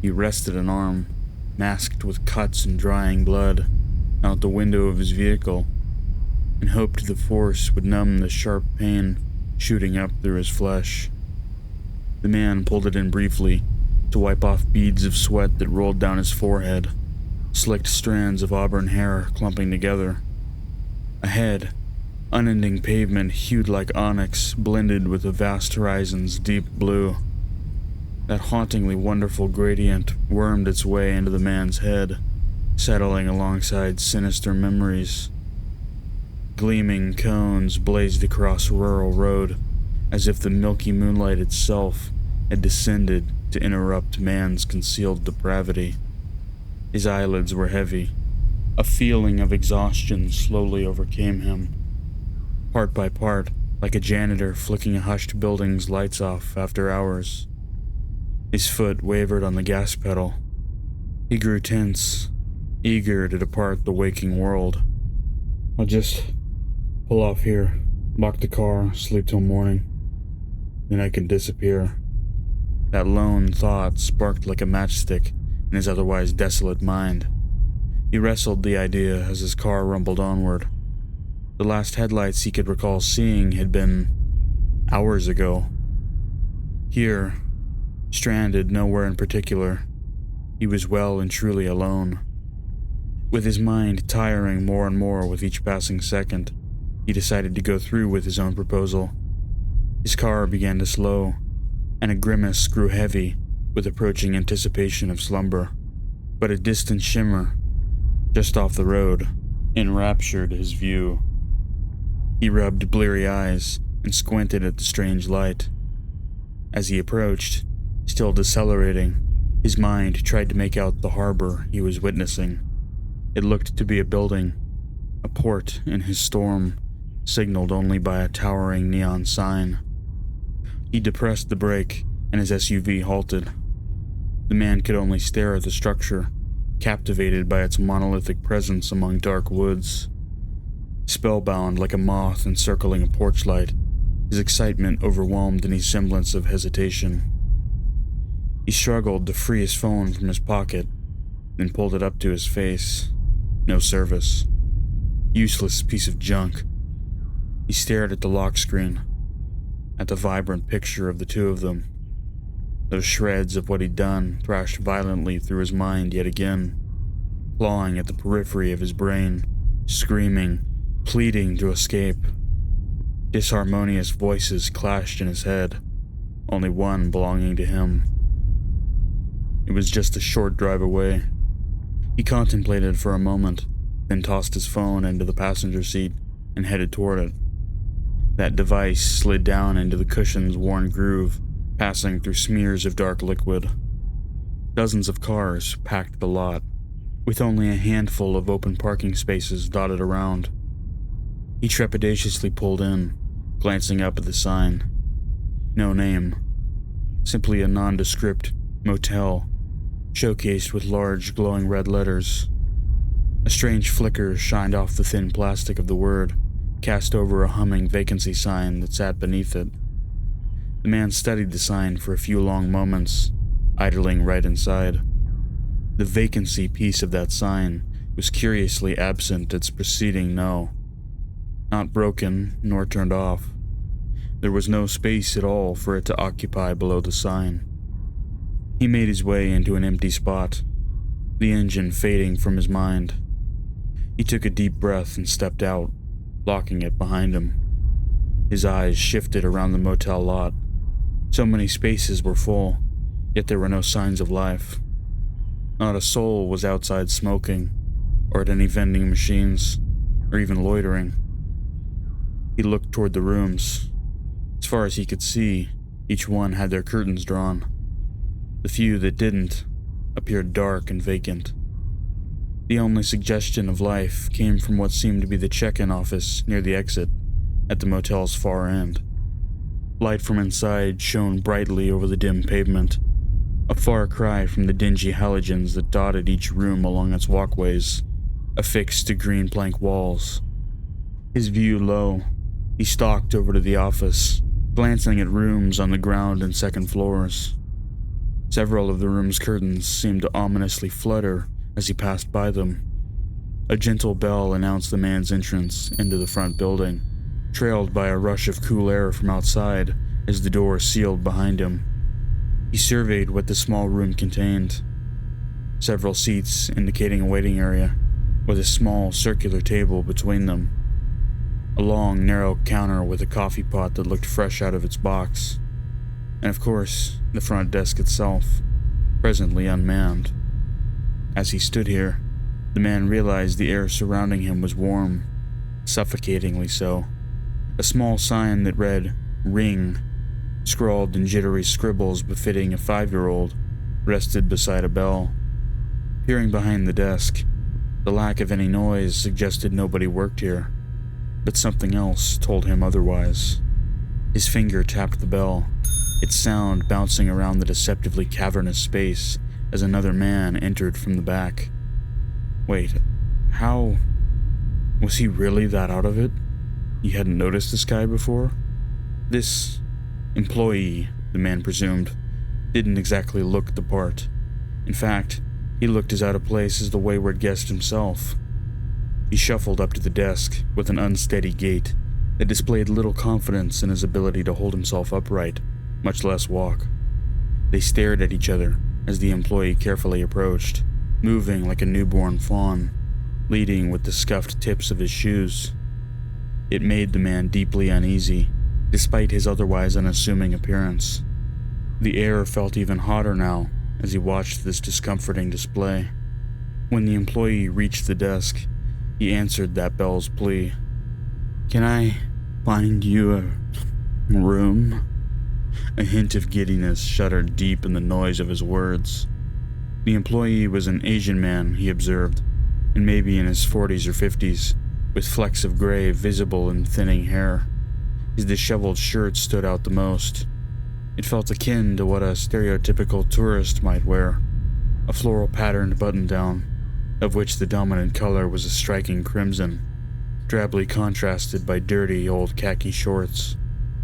He rested an arm, masked with cuts and drying blood, out the window of his vehicle, and hoped the force would numb the sharp pain shooting up through his flesh. The man pulled it in briefly to wipe off beads of sweat that rolled down his forehead, slicked strands of auburn hair clumping together. Ahead, unending pavement hued like onyx blended with the vast horizon's deep blue. That hauntingly wonderful gradient wormed its way into the man's head, settling alongside sinister memories. Gleaming cones blazed across rural road, as if the milky moonlight itself had descended to interrupt man's concealed depravity. His eyelids were heavy. A feeling of exhaustion slowly overcame him, part by part, like a janitor flicking a hushed building's lights off after hours. His foot wavered on the gas pedal. He grew tense, eager to depart the waking world. "I'll just pull off here, lock the car, sleep till morning. Then I can disappear." That lone thought sparked like a matchstick in his otherwise desolate mind. He wrestled the idea as his car rumbled onward. The last headlights he could recall seeing had been hours ago. Here, stranded nowhere in particular, he was well and truly alone. With his mind tiring more and more with each passing second, he decided to go through with his own proposal. His car began to slow, and a grimace grew heavy with approaching anticipation of slumber. But a distant shimmer, just off the road, enraptured his view. He rubbed bleary eyes and squinted at the strange light. As he approached, still decelerating, his mind tried to make out the harbor he was witnessing. It looked to be a building, a port in his storm, signaled only by a towering neon sign. He depressed the brake, and his SUV halted. The man could only stare at the structure, captivated by its monolithic presence among dark woods. Spellbound like a moth encircling a porch light, his excitement overwhelmed any semblance of hesitation. He struggled to free his phone from his pocket, then pulled it up to his face. No service. Useless piece of junk. He stared at the lock screen, at the vibrant picture of the two of them. Those shreds of what he'd done thrashed violently through his mind yet again, clawing at the periphery of his brain, screaming, pleading to escape. Disharmonious voices clashed in his head, only one belonging to him. It was just a short drive away. He contemplated for a moment, then tossed his phone into the passenger seat and headed toward it. That device slid down into the cushion's worn groove, passing through smears of dark liquid. Dozens of cars packed the lot, with only a handful of open parking spaces dotted around. He trepidatiously pulled in, glancing up at the sign. No name. Simply a nondescript motel, showcased with large glowing red letters. A strange flicker shined off the thin plastic of the word, cast over a humming vacancy sign that sat beneath it. The man studied the sign for a few long moments, idling right inside. The vacancy piece of that sign was curiously absent its preceding no. Not broken, nor turned off. There was no space at all for it to occupy below the sign. He made his way into an empty spot, the engine fading from his mind. He took a deep breath and stepped out, locking it behind him. His eyes shifted around the motel lot. So many spaces were full, yet there were no signs of life. Not a soul was outside smoking, or at any vending machines, or even loitering. He looked toward the rooms. As far as he could see, each one had their curtains drawn. The few that didn't appeared dark and vacant. The only suggestion of life came from what seemed to be the check-in office near the exit, at the motel's far end. Light from inside shone brightly over the dim pavement, a far cry from the dingy halogens that dotted each room along its walkways, affixed to green plank walls. His view low, he stalked over to the office, glancing at rooms on the ground and second floors. Several of the room's curtains seemed to ominously flutter as he passed by them. A gentle bell announced the man's entrance into the front building, trailed by a rush of cool air from outside as the door sealed behind him. He surveyed what the small room contained. Several seats indicating a waiting area, with a small circular table between them. A long, narrow counter with a coffee pot that looked fresh out of its box. And of course, the front desk itself, presently unmanned. As he stood here, the man realized the air surrounding him was warm, suffocatingly so. A small sign that read, "Ring," scrawled in jittery scribbles befitting a 5-year-old, rested beside a bell. Peering behind the desk, the lack of any noise suggested nobody worked here, but something else told him otherwise. His finger tapped the bell, its sound bouncing around the deceptively cavernous space as another man entered from the back. Wait, how... was he really that out of it? He hadn't noticed this guy before? This employee, the man presumed, didn't exactly look the part. In fact, he looked as out of place as the wayward guest himself. He shuffled up to the desk with an unsteady gait that displayed little confidence in his ability to hold himself upright, much less walk. They stared at each other as the employee carefully approached, moving like a newborn fawn, leading with the scuffed tips of his shoes. It made the man deeply uneasy, despite his otherwise unassuming appearance. The air felt even hotter now as he watched this discomforting display. When the employee reached the desk, he answered that bell's plea. "Can I find you a room?" A hint of giddiness shuddered deep in the noise of his words. The employee was an Asian man, he observed, and maybe in his 40s or 50s, with flecks of gray visible in thinning hair. His disheveled shirt stood out the most. It felt akin to what a stereotypical tourist might wear, a floral-patterned button-down, of which the dominant color was a striking crimson, drably contrasted by dirty old khaki shorts.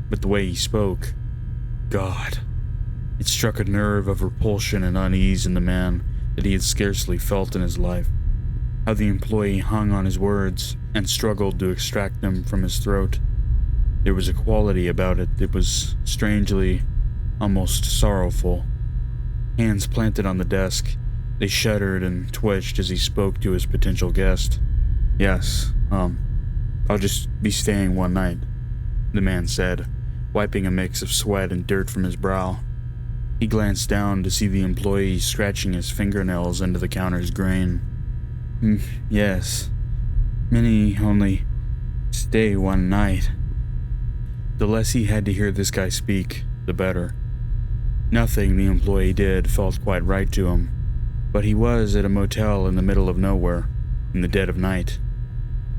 But the way he spoke, God, it struck a nerve of repulsion and unease in the man that he had scarcely felt in his life. How the employee hung on his words and struggled to extract them from his throat. There was a quality about it that was strangely, almost sorrowful. Hands planted on the desk, they shuddered and twitched as he spoke to his potential guest. "Yes, I'll just be staying one night," the man said, wiping a mix of sweat and dirt from his brow. He glanced down to see the employee scratching his fingernails into the counter's grain. Yes. Many only stay one night." The less he had to hear this guy speak, the better. Nothing the employee did felt quite right to him, but he was at a motel in the middle of nowhere, in the dead of night.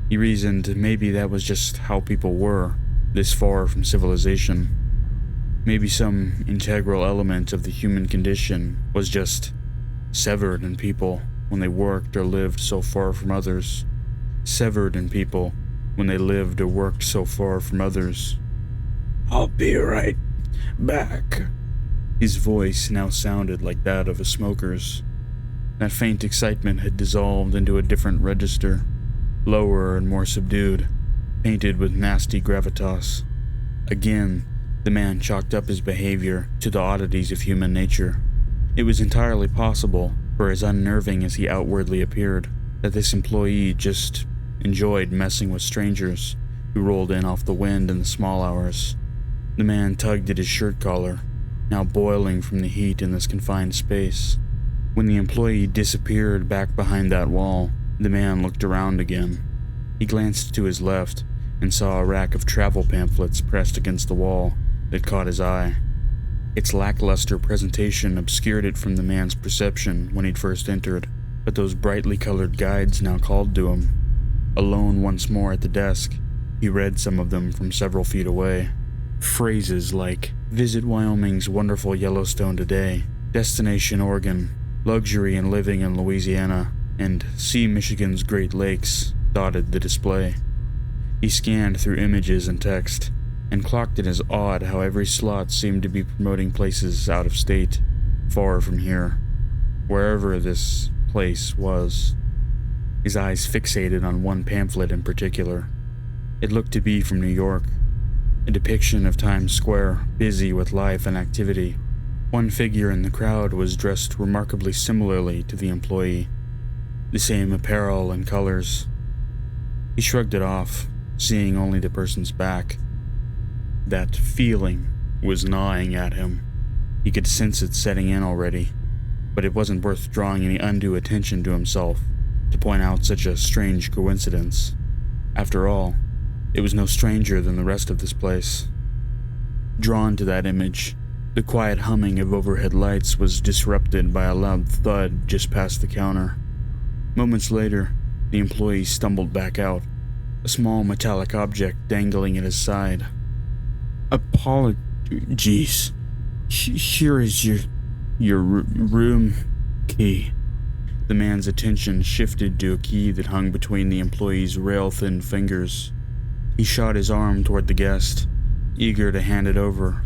He reasoned maybe that was just how people were, this far from civilization. Maybe some integral element of the human condition was just severed in people when they worked or lived so far from others. Severed in people when they lived or worked so far from others. "I'll be right back." His voice now sounded like that of a smoker's. That faint excitement had dissolved into a different register, lower and more subdued, painted with nasty gravitas. Again, the man chalked up his behavior to the oddities of human nature. It was entirely possible, for as unnerving as he outwardly appeared, that this employee just enjoyed messing with strangers who rolled in off the wind in the small hours. The man tugged at his shirt collar, now boiling from the heat in this confined space. When the employee disappeared back behind that wall, the man looked around again. He glanced to his left and saw a rack of travel pamphlets pressed against the wall that caught his eye. Its lackluster presentation obscured it from the man's perception when he'd first entered, but those brightly colored guides now called to him. Alone once more at the desk, he read some of them from several feet away. Phrases like, "Visit Wyoming's wonderful Yellowstone today," "Destination Oregon," "Luxury and living in Louisiana," and "See Michigan's Great Lakes" dotted the display. He scanned through images and text, and clocked it as odd how every slot seemed to be promoting places out of state. far from here, wherever this place was. His eyes fixated on one pamphlet in particular. It looked to be from New York, a depiction of Times Square, busy with life and activity. One figure in the crowd was dressed remarkably similarly to the employee, the same apparel and colors. He shrugged it off, seeing only the person's back. That feeling was gnawing at him. He could sense it setting in already, but it wasn't worth drawing any undue attention to himself to point out such a strange coincidence. After all, it was no stranger than the rest of this place. Drawn to that image, the quiet humming of overhead lights was disrupted by a loud thud just past the counter. Moments later, the employee stumbled back out, a small metallic object dangling at his side. "Apologies. Here is your room key." The man's attention shifted to a key that hung between the employee's rail-thin fingers. He shot his arm toward the guest, eager to hand it over,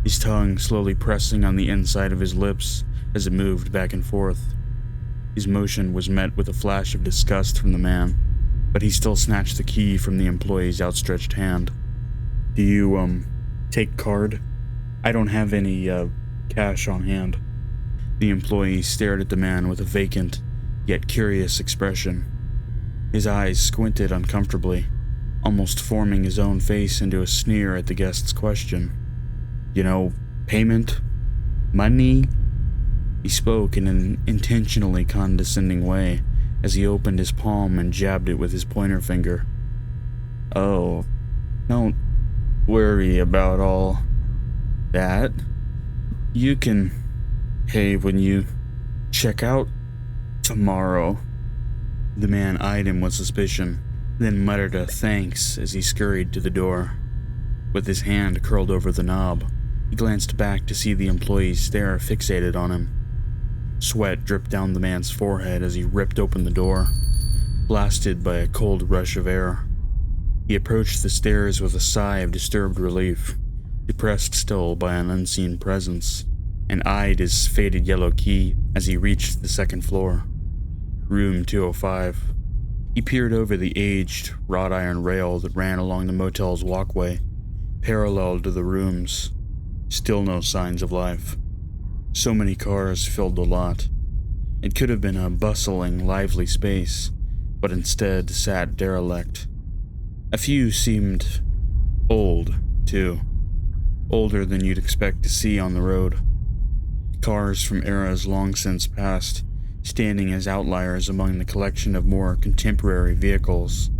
his tongue slowly pressing on the inside of his lips as it moved back and forth. His motion was met with a flash of disgust from the man, but he still snatched the key from the employee's outstretched hand. "Do you, take card? I don't have any, cash on hand." The employee stared at the man with a vacant, yet curious expression. His eyes squinted uncomfortably, almost forming his own face into a sneer at the guest's question. Payment? Money?" He spoke in an intentionally condescending way as he opened his palm and jabbed it with his pointer finger. "Oh, don't worry about all that. You can pay when you check out tomorrow." The man eyed him with suspicion, then muttered a thanks as he scurried to the door. With his hand curled over the knob, he glanced back to see the employee's stare fixated on him. Sweat dripped down the man's forehead as he ripped open the door, blasted by a cold rush of air. He approached the stairs with a sigh of disturbed relief, depressed still by an unseen presence, and eyed his faded yellow key as he reached the second floor. Room 205. He peered over the aged, wrought iron rail that ran along the motel's walkway, parallel to the rooms. Still no signs of life. So many cars filled the lot. It could have been a bustling, lively space, but instead sat derelict. A few seemed old, too. Older than you'd expect to see on the road. Cars from eras long since past, standing as outliers among the collection of more contemporary vehicles.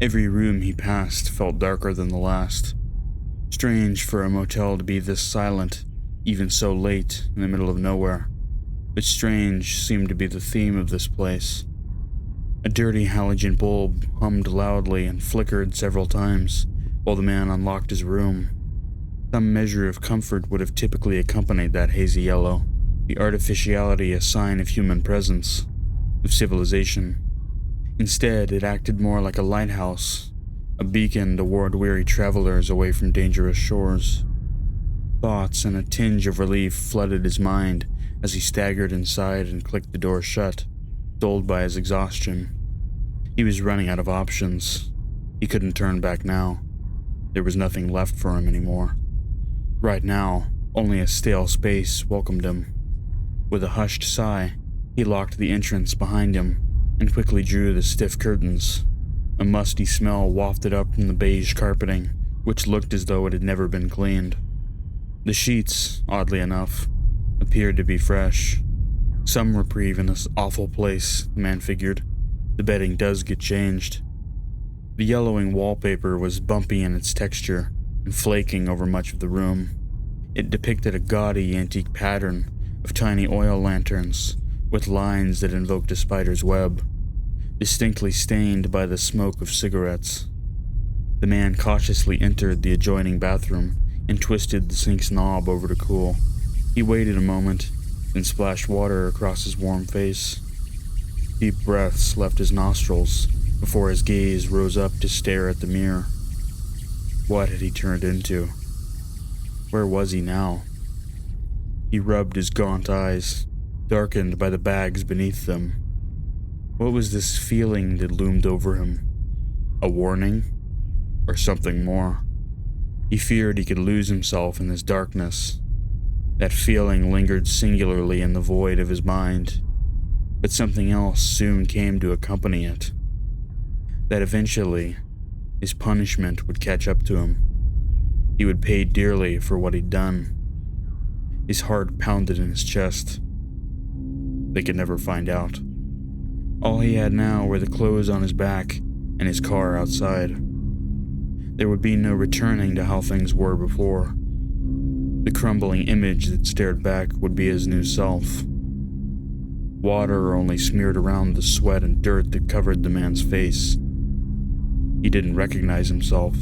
Every room he passed felt darker than the last. Strange for a motel to be this silent, even so late in the middle of nowhere, but strange seemed to be the theme of this place. A dirty halogen bulb hummed loudly and flickered several times while the man unlocked his room. Some measure of comfort would have typically accompanied that hazy yellow, the artificiality a sign of human presence, of civilization. Instead, it acted more like a lighthouse, a beacon to ward weary travelers away from dangerous shores. Thoughts and a tinge of relief flooded his mind as he staggered inside and clicked the door shut, dulled by his exhaustion. He was running out of options. He couldn't turn back now. There was nothing left for him anymore. Right now, only a stale space welcomed him. With a hushed sigh, he locked the entrance behind him and quickly drew the stiff curtains. A musty smell wafted up from the beige carpeting, which looked as though it had never been cleaned. The sheets, oddly enough, appeared to be fresh. Some reprieve in this awful place, the man figured. The bedding does get changed. The yellowing wallpaper was bumpy in its texture and flaking over much of the room. It depicted a gaudy antique pattern of tiny oil lanterns with lines that invoked a spider's web, distinctly stained by the smoke of cigarettes. The man cautiously entered the adjoining bathroom and twisted the sink's knob over to cool. He waited a moment, then splashed water across his warm face. Deep breaths left his nostrils before his gaze rose up to stare at the mirror. What had he turned into? Where was he now? He rubbed his gaunt eyes, darkened by the bags beneath them. What was this feeling that loomed over him? A warning? Or something more? He feared he could lose himself in this darkness. That feeling lingered singularly in the void of his mind, but something else soon came to accompany it. That eventually, his punishment would catch up to him. He would pay dearly for what he'd done. His heart pounded in his chest. They could never find out. All he had now were the clothes on his back and his car outside. There would be no returning to how things were before. The crumbling image that stared back would be his new self. Water only smeared around the sweat and dirt that covered the man's face. He didn't recognize himself.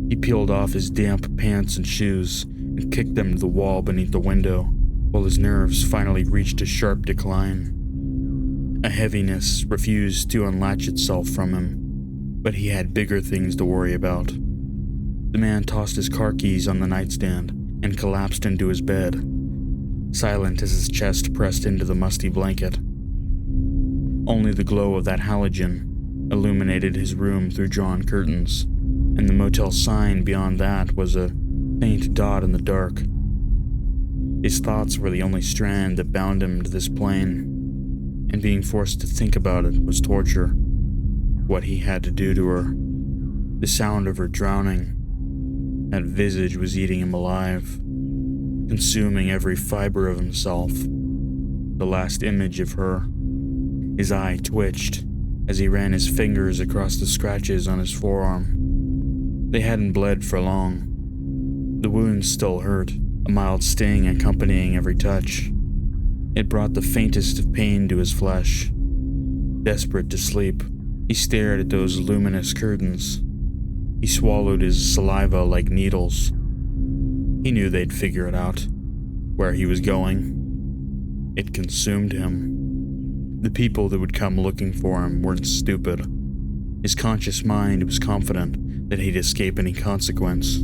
He peeled off his damp pants and shoes and kicked them to the wall beneath the window, while his nerves finally reached a sharp decline. A heaviness refused to unlatch itself from him, but he had bigger things to worry about. The man tossed his car keys on the nightstand and collapsed into his bed, silent as his chest pressed into the musty blanket. Only the glow of that halogen illuminated his room through drawn curtains, and the motel sign beyond that was a faint dot in the dark. His thoughts were the only strand that bound him to this plane, and being forced to think about it was torture. What he had to do to her, the sound of her drowning. That visage was eating him alive, consuming every fiber of himself. The last image of her. His eye twitched as he ran his fingers across the scratches on his forearm. They hadn't bled for long. The wounds still hurt, a mild sting accompanying every touch. It brought the faintest of pain to his flesh. Desperate to sleep, he stared at those luminous curtains. He swallowed his saliva like needles. He knew they'd figure it out, where he was going. It consumed him. The people that would come looking for him weren't stupid. His conscious mind was confident that he'd escape any consequence,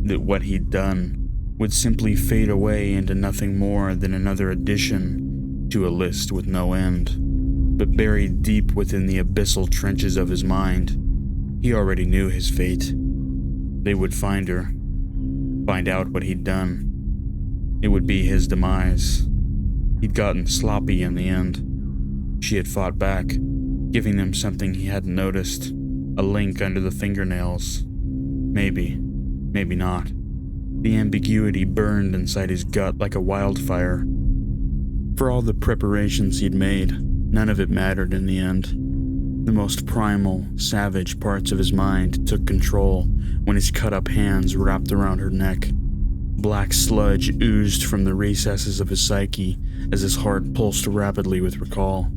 that what he'd done would simply fade away into nothing more than another addition to a list with no end. But buried deep within the abyssal trenches of his mind, he already knew his fate. They would find her, find out what he'd done. It would be his demise. He'd gotten sloppy in the end. She had fought back, giving them something he hadn't noticed, a link under the fingernails. Maybe not. The ambiguity burned inside his gut like a wildfire. For all the preparations he'd made, none of it mattered in the end. The most primal, savage parts of his mind took control when his cut-up hands wrapped around her neck. Black sludge oozed from the recesses of his psyche as his heart pulsed rapidly with recall.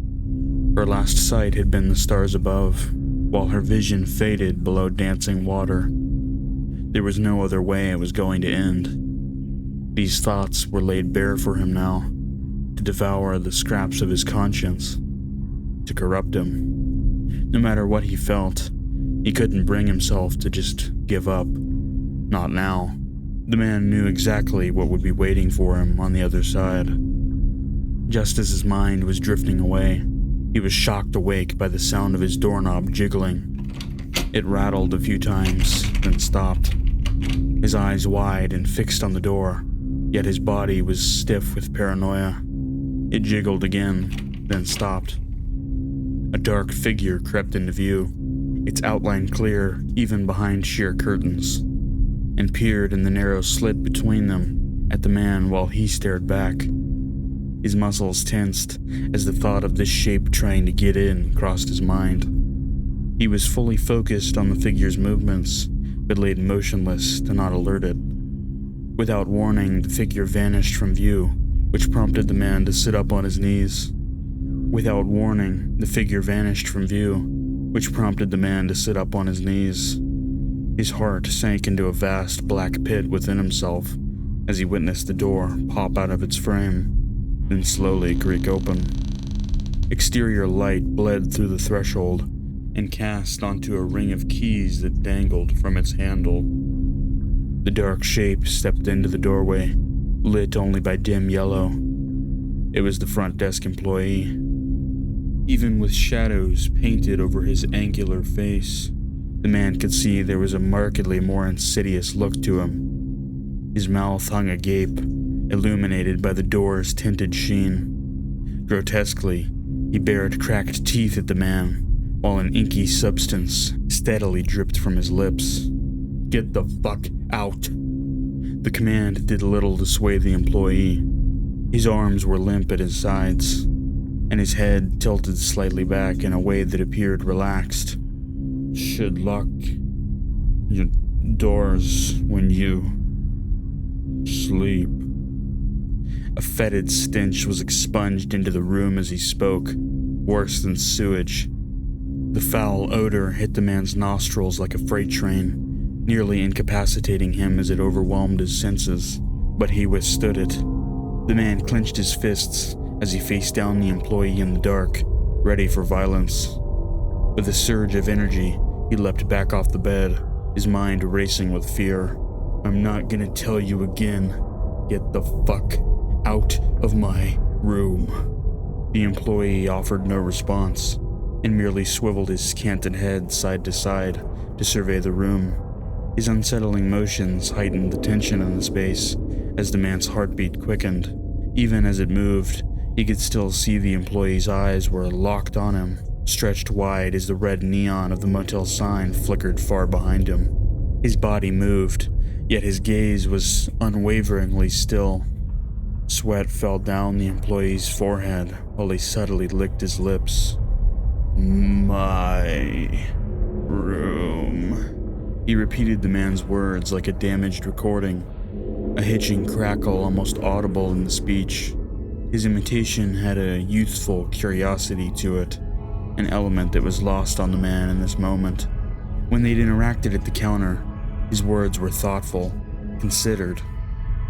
Her last sight had been the stars above, while her vision faded below dancing water. There was no other way it was going to end. These thoughts were laid bare for him now, to devour the scraps of his conscience, to corrupt him. No matter what he felt, he couldn't bring himself to just give up. Not now. The man knew exactly what would be waiting for him on the other side. Just as his mind was drifting away, he was shocked awake by the sound of his doorknob jiggling. It rattled a few times, then stopped. His eyes wide and fixed on the door, yet his body was stiff with paranoia. It jiggled again, then stopped. A dark figure crept into view, its outline clear even behind sheer curtains, and peered in the narrow slit between them at the man while he stared back. His muscles tensed as the thought of this shape trying to get in crossed his mind. He was fully focused on the figure's movements, but laid motionless to not alert it. Without warning, the figure vanished from view, which prompted the man to sit up on his knees. Without warning, the figure vanished from view, which prompted the man to sit up on his knees. His heart sank into a vast black pit within himself as he witnessed the door pop out of its frame, then slowly creak open. Exterior light bled through the threshold and cast onto a ring of keys that dangled from its handle. The dark shape stepped into the doorway, lit only by dim yellow. It was the front desk employee. Even with shadows painted over his angular face, the man could see there was a markedly more insidious look to him. His mouth hung agape, illuminated by the door's tinted sheen. Grotesquely, he bared cracked teeth at the man, while an inky substance steadily dripped from his lips. "Get the fuck out!" The command did little to sway the employee. His arms were limp at his sides, and his head tilted slightly back in a way that appeared relaxed. "Should lock your doors when you sleep." A fetid stench was expunged into the room as he spoke, worse than sewage. The foul odor hit the man's nostrils like a freight train, nearly incapacitating him as it overwhelmed his senses, but he withstood it. The man clenched his fists as he faced down the employee in the dark, ready for violence. With a surge of energy, he leapt back off the bed, his mind racing with fear. "I'm not gonna tell you again. Get the fuck out of my room." The employee offered no response, and merely swiveled his canted head side to side to survey the room. His unsettling motions heightened the tension in the space as the man's heartbeat quickened. Even as it moved, he could still see the employee's eyes were locked on him, stretched wide as the red neon of the motel sign flickered far behind him. His body moved, yet his gaze was unwaveringly still. Sweat fell down the employee's forehead while he subtly licked his lips. "My room." He repeated the man's words like a damaged recording, a hitching crackle almost audible in the speech. His imitation had a youthful curiosity to it, an element that was lost on the man in this moment. When they'd interacted at the counter, his words were thoughtful, considered.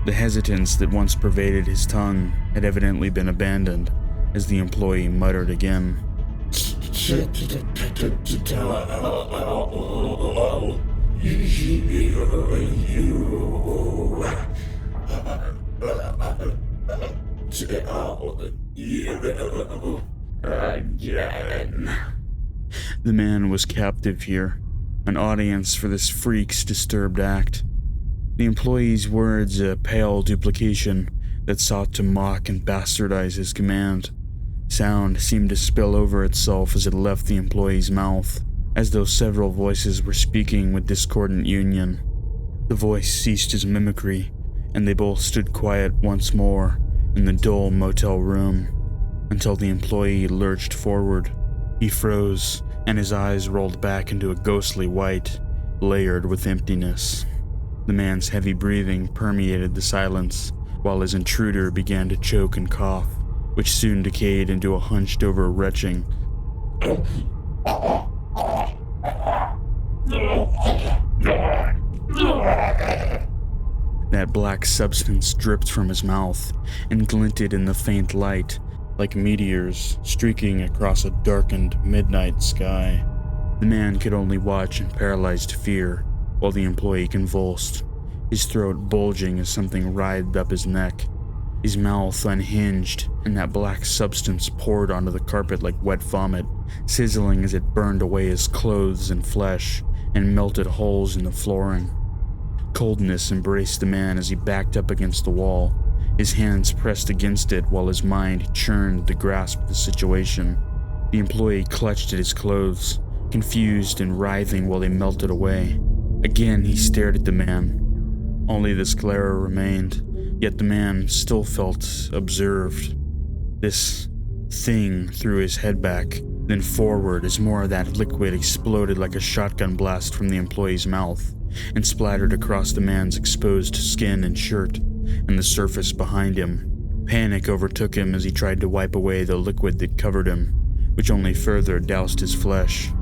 The hesitance that once pervaded his tongue had evidently been abandoned as the employee muttered again. Again. The man was captive here, an audience for this freak's disturbed act. The employee's words a pale duplication that sought to mock and bastardize his command. Sound seemed to spill over itself as it left the employee's mouth, as though several voices were speaking with discordant union. The voice ceased his mimicry, and they both stood quiet once more in the dull motel room, until the employee lurched forward. He froze, and his eyes rolled back into a ghostly white, layered with emptiness. The man's heavy breathing permeated the silence, while his intruder began to choke and cough, which soon decayed into a hunched-over retching. That black substance dripped from his mouth and glinted in the faint light like meteors streaking across a darkened midnight sky. The man could only watch in paralyzed fear while the employee convulsed, his throat bulging as something writhed up his neck. His mouth unhinged, and that black substance poured onto the carpet like wet vomit, sizzling as it burned away his clothes and flesh and melted holes in the flooring. Coldness embraced the man as he backed up against the wall, his hands pressed against it while his mind churned to grasp the situation. The employee clutched at his clothes, confused and writhing while they melted away. Again he stared at the man. Only the sclera remained, yet the man still felt observed. This thing threw his head back, then forward as more of that liquid exploded like a shotgun blast from the employee's mouth and splattered across the man's exposed skin and shirt and the surface behind him. Panic overtook him as he tried to wipe away the liquid that covered him, which only further doused his flesh.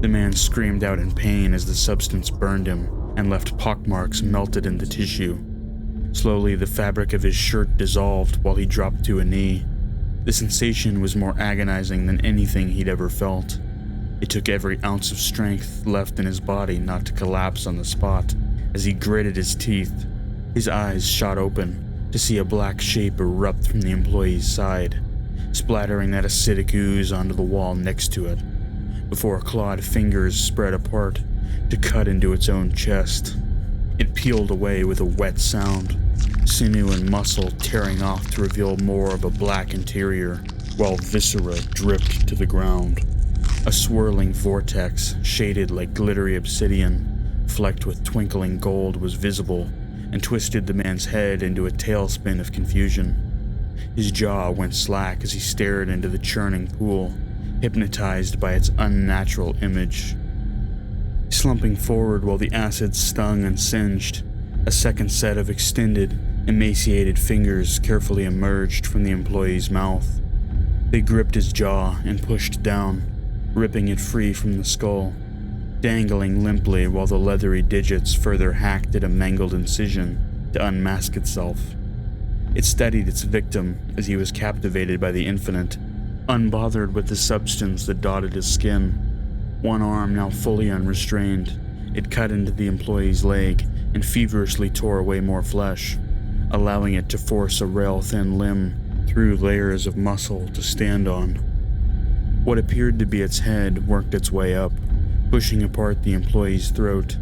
The man screamed out in pain as the substance burned him and left pockmarks melted in the tissue. Slowly, the fabric of his shirt dissolved while he dropped to a knee. The sensation was more agonizing than anything he'd ever felt. It took every ounce of strength left in his body not to collapse on the spot as he gritted his teeth. His eyes shot open, to see a black shape erupt from the employee's side, splattering that acidic ooze onto the wall next to it, before clawed fingers spread apart to cut into its own chest. It peeled away with a wet sound, sinew and muscle tearing off to reveal more of a black interior, while viscera dripped to the ground. A swirling vortex, shaded like glittery obsidian, flecked with twinkling gold, was visible and twisted the man's head into a tailspin of confusion. His jaw went slack as he stared into the churning pool, hypnotized by its unnatural image. Slumping forward while the acid stung and singed, a second set of extended, emaciated fingers carefully emerged from the employee's mouth. They gripped his jaw and pushed down, ripping it free from the skull, dangling limply while the leathery digits further hacked at a mangled incision to unmask itself. It studied its victim as he was captivated by the infinite, unbothered with the substance that dotted his skin. One arm now fully unrestrained, it cut into the employee's leg and feverishly tore away more flesh, allowing it to force a rail-thin limb through layers of muscle to stand on. What appeared to be its head worked its way up, pushing apart the employee's throat.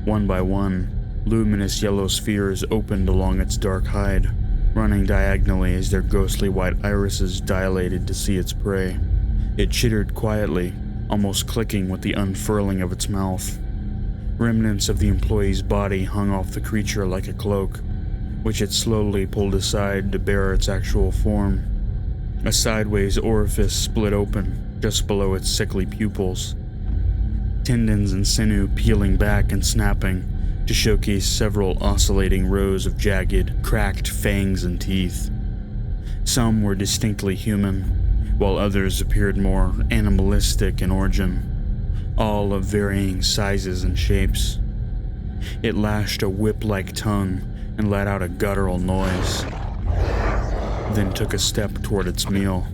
One by one, luminous yellow spheres opened along its dark hide, running diagonally as their ghostly white irises dilated to see its prey. It chittered quietly, almost clicking with the unfurling of its mouth. Remnants of the employee's body hung off the creature like a cloak, which it slowly pulled aside to bare its actual form. A sideways orifice split open just below its sickly pupils, tendons and sinew peeling back and snapping to showcase several oscillating rows of jagged, cracked fangs and teeth. Some were distinctly human, while others appeared more animalistic in origin, all of varying sizes and shapes. It lashed a whip-like tongue and let out a guttural noise, then took a step toward its meal.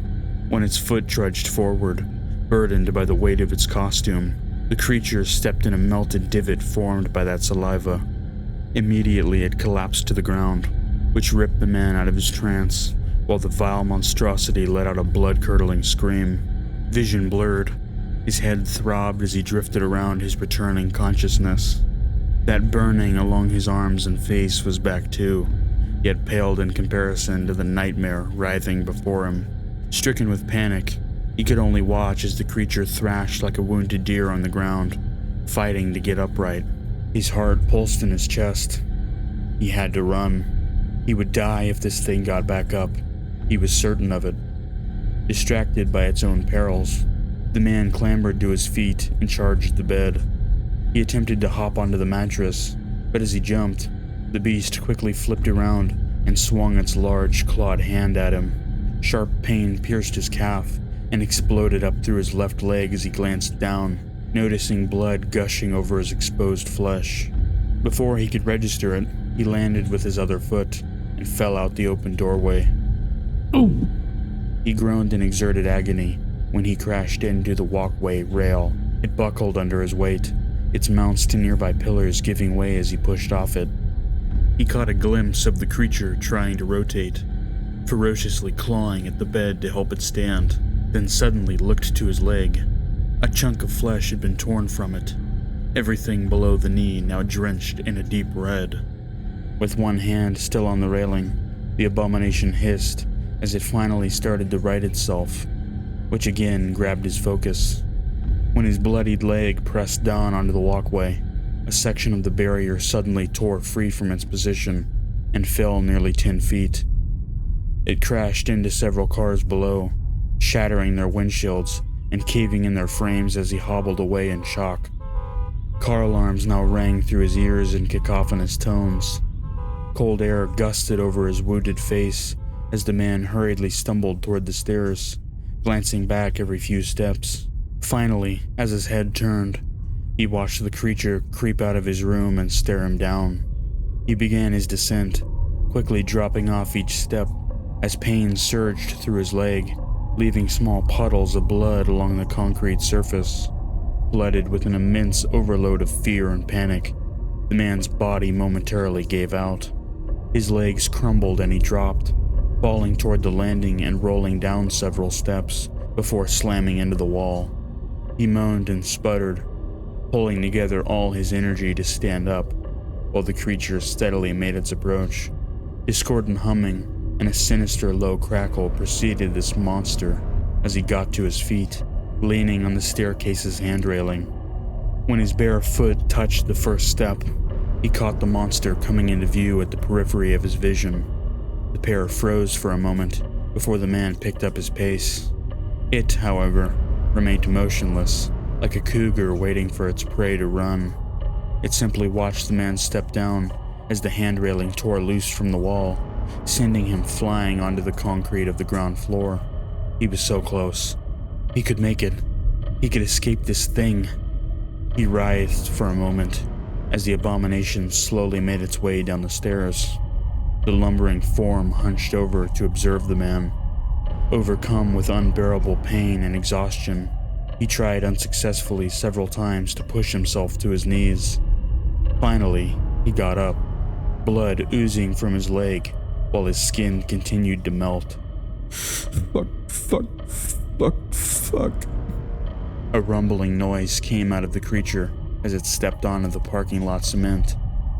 When its foot trudged forward, burdened by the weight of its costume, the creature stepped in a melted divot formed by that saliva. Immediately it collapsed to the ground, which ripped the man out of his trance, while the vile monstrosity let out a blood-curdling scream. Vision blurred. His head throbbed as he drifted around his returning consciousness. That burning along his arms and face was back too, yet paled in comparison to the nightmare writhing before him. Stricken with panic, he could only watch as the creature thrashed like a wounded deer on the ground, fighting to get upright. His heart pulsed in his chest. He had to run. He would die if this thing got back up. He was certain of it. Distracted by its own perils, the man clambered to his feet and charged the bed. He attempted to hop onto the mattress, but as he jumped, the beast quickly flipped around and swung its large, clawed hand at him. Sharp pain pierced his calf and exploded up through his left leg as he glanced down, noticing blood gushing over his exposed flesh. Before he could register it, he landed with his other foot and fell out the open doorway. Ooh! He groaned in exerted agony when he crashed into the walkway rail. It buckled under his weight, its mounts to nearby pillars giving way as he pushed off it. He caught a glimpse of the creature trying to rotate, ferociously clawing at the bed to help it stand, then suddenly looked to his leg. A chunk of flesh had been torn from it, everything below the knee now drenched in a deep red. With one hand still on the railing, the abomination hissed as it finally started to right itself, which again grabbed his focus. When his bloodied leg pressed down onto the walkway, a section of the barrier suddenly tore free from its position and fell nearly 10 feet. It crashed into several cars below, shattering their windshields and caving in their frames as he hobbled away in shock. Car alarms now rang through his ears in cacophonous tones. Cold air gusted over his wounded face as the man hurriedly stumbled toward the stairs, glancing back every few steps. Finally, as his head turned, he watched the creature creep out of his room and stare him down. He began his descent, quickly dropping off each step as pain surged through his leg, leaving small puddles of blood along the concrete surface. Flooded with an immense overload of fear and panic, the man's body momentarily gave out. His legs crumbled and he dropped, falling toward the landing and rolling down several steps before slamming into the wall. He moaned and sputtered, pulling together all his energy to stand up, while the creature steadily made its approach. Discordant humming and a sinister low crackle preceded this monster as he got to his feet, leaning on the staircase's handrailing. When his bare foot touched the first step, he caught the monster coming into view at the periphery of his vision. The pair froze for a moment before the man picked up his pace. It, however, remained motionless, like a cougar waiting for its prey to run. It simply watched the man step down as the handrailing tore loose from the wall, sending him flying onto the concrete of the ground floor. He was so close. He could make it. He could escape this thing. He writhed for a moment as the abomination slowly made its way down the stairs. The lumbering form hunched over to observe the man. Overcome with unbearable pain and exhaustion, he tried unsuccessfully several times to push himself to his knees. Finally, he got up, blood oozing from his leg, while his skin continued to melt. Fuck. A rumbling noise came out of the creature as it stepped onto the parking lot cement,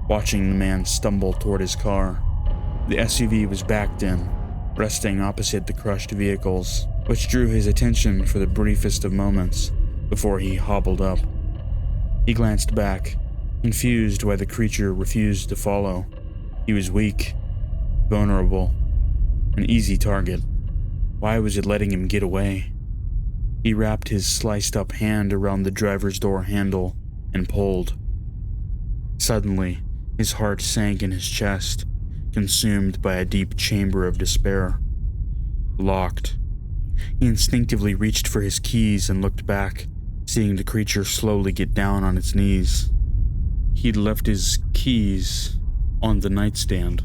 watching the man stumble toward his car. The SUV was backed in, resting opposite the crushed vehicles, which drew his attention for the briefest of moments before he hobbled up. He glanced back, confused why the creature refused to follow. He was weak, vulnerable, an easy target. Why was it letting him get away? He wrapped his sliced-up hand around the driver's door handle and pulled. Suddenly, his heart sank in his chest, consumed by a deep chamber of despair. Locked. He instinctively reached for his keys and looked back, seeing the creature slowly get down on its knees. He'd left his keys on the nightstand.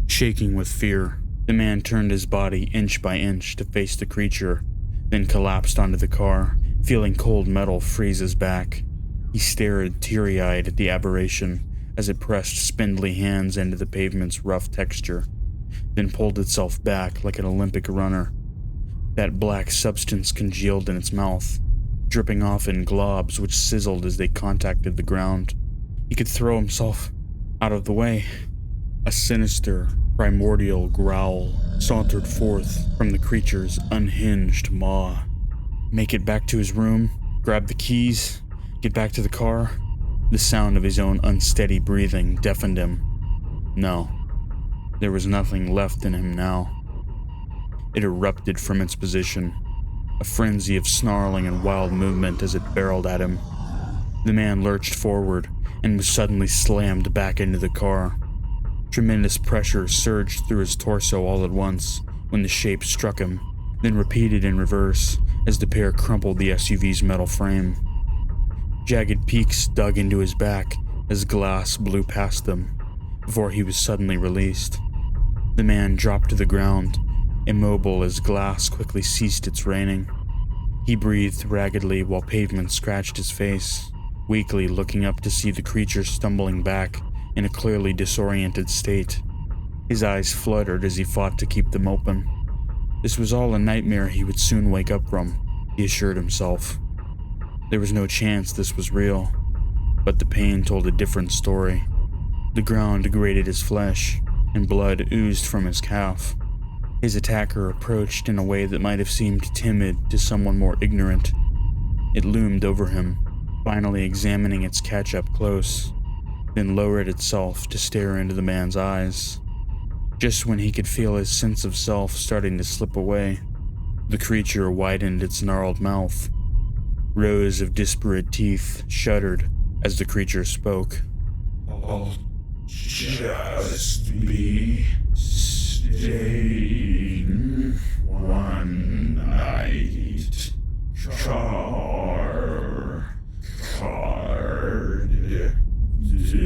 Shaking with fear, the man turned his body inch by inch to face the creature, then collapsed onto the car, feeling cold metal freeze his back. He stared teary-eyed at the aberration as it pressed spindly hands into the pavement's rough texture, then pulled itself back like an Olympic runner. That black substance congealed in its mouth, dripping off in globs which sizzled as they contacted the ground. He could throw himself out of the way. A sinister, primordial growl sauntered forth from the creature's unhinged maw. Make it back to his room, grab the keys, get back to the car. The sound of his own unsteady breathing deafened him. No, there was nothing left in him now. It erupted from its position, a frenzy of snarling and wild movement as it barreled at him. The man lurched forward and was suddenly slammed back into the car. Tremendous pressure surged through his torso all at once when the shape struck him, then repeated in reverse as the pair crumpled the SUV's metal frame. Jagged peaks dug into his back as glass blew past them, before he was suddenly released. The man dropped to the ground, immobile as glass quickly ceased its raining. He breathed raggedly while pavement scratched his face, weakly looking up to see the creature stumbling back in a clearly disoriented state. His eyes fluttered as he fought to keep them open. This was all a nightmare he would soon wake up from, he assured himself. There was no chance this was real, but the pain told a different story. The ground grated his flesh, and blood oozed from his calf. His attacker approached in a way that might have seemed timid to someone more ignorant. It loomed over him, finally examining its catch up close, then lowered itself to stare into the man's eyes. Just when he could feel his sense of self starting to slip away, the creature widened its gnarled mouth. Rows of disparate teeth shuddered as the creature spoke. I'll just be staying one night. Card. Do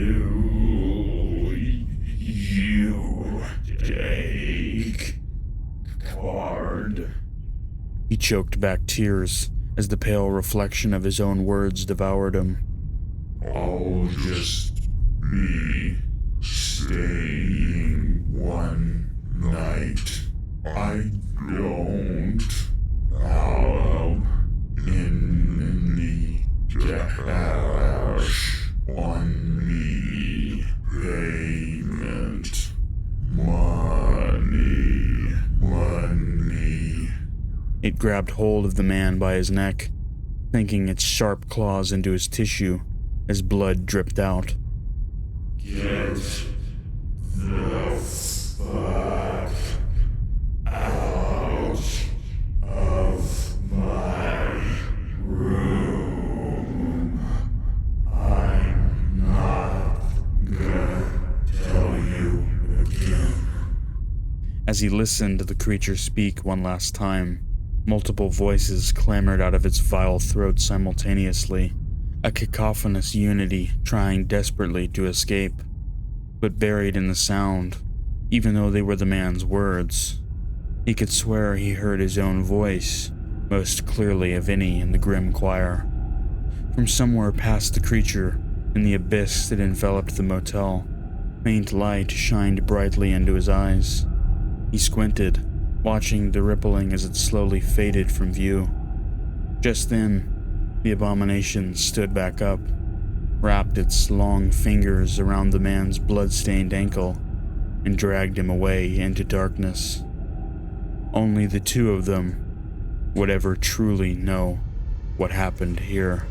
you take card? He choked back tears as the pale reflection of his own words devoured him. I'll just be staying I don't have any cash on me. Payment. Money. It grabbed hold of the man by his neck, sinking its sharp claws into his tissue as blood dripped out. Get the fuck out of my room. I'm not gonna tell you again. As he listened to the creature speak one last time, multiple voices clamored out of its vile throat simultaneously, a cacophonous unity trying desperately to escape. But buried in the sound, even though they were the man's words, he could swear he heard his own voice, most clearly of any in the grim choir. From somewhere past the creature, in the abyss that enveloped the motel, faint light shined brightly into his eyes. He squinted, watching the rippling as it slowly faded from view. Just then, the abomination stood back up, wrapped its long fingers around the man's blood-stained ankle, and dragged him away into darkness. Only the two of them would ever truly know what happened here.